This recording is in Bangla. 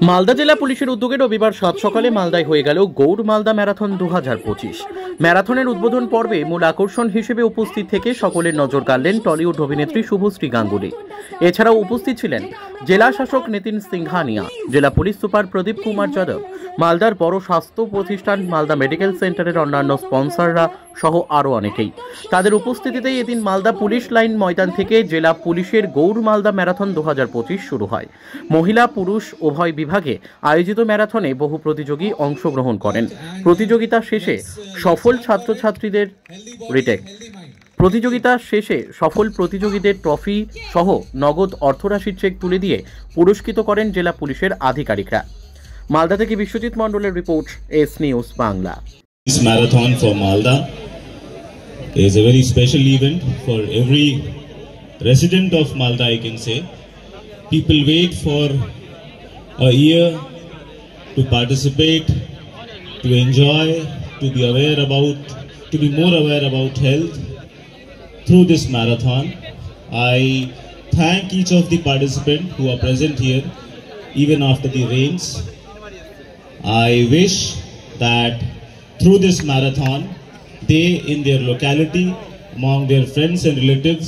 মালদা জেলা পুলিশের উদ্যোগে রবিবার সাত সকালে মালদায় হয়ে গেল গৌড় মালদা ম্যারাথন 2025। ম্যারাথনের উদ্বোধন পর্বে মূল আকর্ষণ হিসেবে উপস্থিত থেকে সকলের নজর কাড়লেন টলিউড অভিনেত্রী শুভশ্রী গাঙ্গুলি। এছাড়াও উপস্থিত ছিলেন জেলা শাসক নিতিন সিংহানিয়া, জেলা পুলিশ সুপার প্রদীপ কুমার যাদব, মালদার বড় স্বাস্থ্য প্রতিষ্ঠান মালদা মেডিকেল সেন্টারের অন্যান্য স্পন্সররা সহ আরও অনেকেই। তাদের উপস্থিতিতেই এদিন মালদা পুলিশ লাইন ময়দান থেকে জেলা পুলিশের গৌড় মালদা ম্যারাথন 2025 শুরু হয়। মহিলা পুরুষ উভয় বিভাগে আয়োজিত ম্যারাথনে বহু প্রতিযোগী অংশগ্রহণ করেন। প্রতিযোগিতা শেষে সফল প্রতিযোগীদের ট্রফি সহ নগদ অর্থরাশির চেক তুলে দিয়ে পুরস্কৃত করেন জেলা পুলিশের আধিকারিকরা। মালদা থেকে বিশ্বজিৎ মণ্ডলের report, S news Bangla. This marathon for Malda is a very special event for every resident of Malda, I can say. People wait for a year to participate, to enjoy, to be more aware about health through this marathon. I thank each of the participants who are present here even after the rains. I wish that through this marathon, they in their locality, among their friends and relatives,